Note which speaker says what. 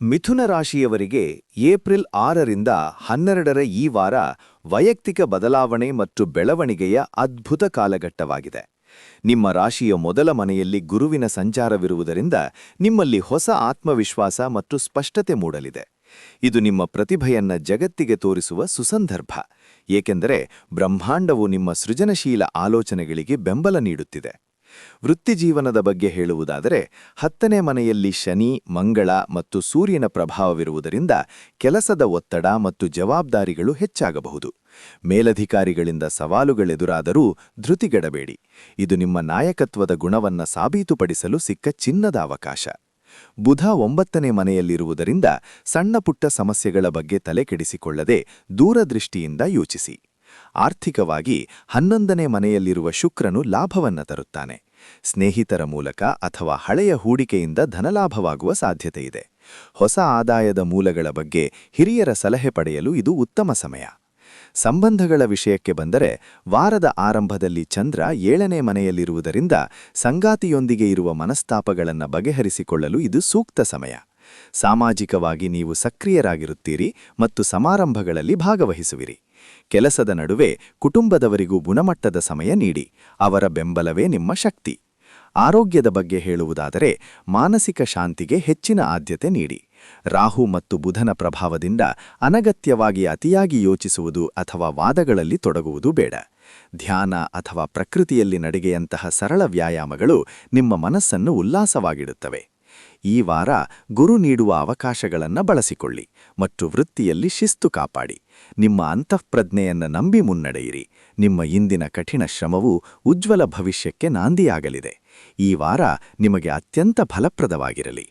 Speaker 1: ಮಿಥುನ ರಾಶಿಯವರಿಗೆ ಏಪ್ರಿಲ್ 6ರಿಂದ 12ರ ಈ ವಾರ ವೈಯಕ್ತಿಕ ಬದಲಾವಣೆ ಮತ್ತು ಬೆಳವಣಿಗೆಯ ಅದ್ಭುತ ಕಾಲಘಟ್ಟವಾಗಿದೆ. ನಿಮ್ಮ ರಾಶಿಯ ಮೊದಲ ಮನೆಯಲ್ಲಿ ಗುರುವಿನ ಸಂಚಾರವಿರುವುದರಿಂದ ನಿಮ್ಮಲ್ಲಿ ಹೊಸ ಆತ್ಮವಿಶ್ವಾಸ ಮತ್ತು ಸ್ಪಷ್ಟತೆ ಮೂಡಲಿದೆ. ಇದು ನಿಮ್ಮ ಪ್ರತಿಭೆಯನ್ನ ಜಗತ್ತಿಗೆ ತೋರಿಸುವ ಸುಸಂದರ್ಭ, ಏಕೆಂದರೆ ಬ್ರಹ್ಮಾಂಡವು ನಿಮ್ಮ ಸೃಜನಶೀಲ ಆಲೋಚನೆಗಳಿಗೆ ಬೆಂಬಲ ನೀಡುತ್ತಿದೆ. ವೃತ್ತಿಜೀವನದ ಬಗ್ಗೆ ಹೇಳುವುದಾದರೆ 10ನೇ ಮನೆಯಲ್ಲಿ ಶನಿ, ಮಂಗಳ ಮತ್ತು ಸೂರ್ಯನ ಪ್ರಭಾವವಿರುವುದರಿಂದ ಕೆಲಸದ ಒತ್ತಡ ಮತ್ತು ಜವಾಬ್ದಾರಿಗಳು ಹೆಚ್ಚಾಗಬಹುದು. ಮೇಲಧಿಕಾರಿಗಳಿಂದ ಸವಾಲುಗಳೆದುರಾದರೂ ಧೃತಿಗೆಡಬೇಡಿ. ಇದು ನಿಮ್ಮ ನಾಯಕತ್ವದ ಗುಣವನ್ನ ಸಾಬೀತುಪಡಿಸಲು ಸಿಕ್ಕ ಚಿನ್ನದ ಅವಕಾಶ. ಬುಧ 9ನೇ ಮನೆಯಲ್ಲಿರುವುದರಿಂದ ಸಣ್ಣಪುಟ್ಟ ಸಮಸ್ಯೆಗಳ ಬಗ್ಗೆ ತಲೆಕೆಡಿಸಿಕೊಳ್ಳದೆ ದೂರದೃಷ್ಟಿಯಿಂದ ಯೋಚಿಸಿ. ಆರ್ಥಿಕವಾಗಿ 11ನೇ ಮನೆಯಲ್ಲಿರುವ ಶುಕ್ರನು ಲಾಭವನ್ನ ತರುತ್ತಾನೆ. ಸ್ನೇಹಿತರ ಮೂಲಕ ಅಥವಾ ಹಳೆಯ ಹೂಡಿಕೆಯಿಂದ ಧನಲಾಭವಾಗುವ ಸಾಧ್ಯತೆಯಿದೆ. ಹೊಸ ಆದಾಯದ ಮೂಲಗಳ ಬಗ್ಗೆ ಹಿರಿಯರ ಸಲಹೆ ಪಡೆಯಲು ಇದು ಉತ್ತಮ ಸಮಯ. ಸಂಬಂಧಗಳ ವಿಷಯಕ್ಕೆ ಬಂದರೆ ವಾರದ ಆರಂಭದಲ್ಲಿ ಚಂದ್ರ 7ನೇ ಮನೆಯಲ್ಲಿರುವುದರಿಂದ ಸಂಗಾತಿಯೊಂದಿಗೆ ಇರುವ ಮನಸ್ತಾಪಗಳನ್ನು ಬಗೆಹರಿಸಿಕೊಳ್ಳಲು ಇದು ಸೂಕ್ತ ಸಮಯ. ಸಾಮಾಜಿಕವಾಗಿ ನೀವು ಸಕ್ರಿಯರಾಗಿರುತ್ತೀರಿ ಮತ್ತು ಸಮಾರಂಭಗಳಲ್ಲಿ ಭಾಗವಹಿಸುವಿರಿ. ಕೆಲಸದ ನಡುವೆ ಕುಟುಂಬದವರಿಗೂ ಗುಣಮಟ್ಟದ ಸಮಯ ನೀಡಿ, ಅವರ ಬೆಂಬಲವೇ ನಿಮ್ಮ ಶಕ್ತಿ. ಆರೋಗ್ಯದ ಬಗ್ಗೆ ಹೇಳುವುದಾದರೆ ಮಾನಸಿಕ ಶಾಂತಿಗೆ ಹೆಚ್ಚಿನ ಆದ್ಯತೆ ನೀಡಿ. ರಾಹು ಮತ್ತು ಬುಧನ ಪ್ರಭಾವದಿಂದ ಅನಗತ್ಯವಾಗಿ ಅತಿಯಾಗಿ ಯೋಚಿಸುವುದು ಅಥವಾ ವಾದಗಳಲ್ಲಿ ತೊಡಗುವುದು ಬೇಡ. ಧ್ಯಾನ ಅಥವಾ ಪ್ರಕೃತಿಯಲ್ಲಿ ನಡಿಗೆಯಂತಹ ಸರಳ ವ್ಯಾಯಾಮಗಳು ನಿಮ್ಮ ಮನಸ್ಸನ್ನು ಉಲ್ಲಾಸವಾಗಿಡುತ್ತವೆ. ಈ ವಾರ ಗುರು ನೀಡುವ ಅವಕಾಶಗಳನ್ನು ಬಳಸಿಕೊಳ್ಳಿ ಮತ್ತು ವೃತ್ತಿಯಲ್ಲಿ ಶಿಸ್ತು ಕಾಪಾಡಿ. ನಿಮ್ಮ ಅಂತಃಪ್ರಜ್ಞೆಯನ್ನು ನಂಬಿ ಮುನ್ನಡೆಯಿರಿ. ನಿಮ್ಮ ಇಂದಿನ ಕಠಿಣ ಶ್ರಮವು ಉಜ್ವಲ ಭವಿಷ್ಯಕ್ಕೆ ನಾಂದಿಯಾಗಲಿದೆ. ಈ ವಾರ ನಿಮಗೆ ಅತ್ಯಂತ ಫಲಪ್ರದವಾಗಿರಲಿ.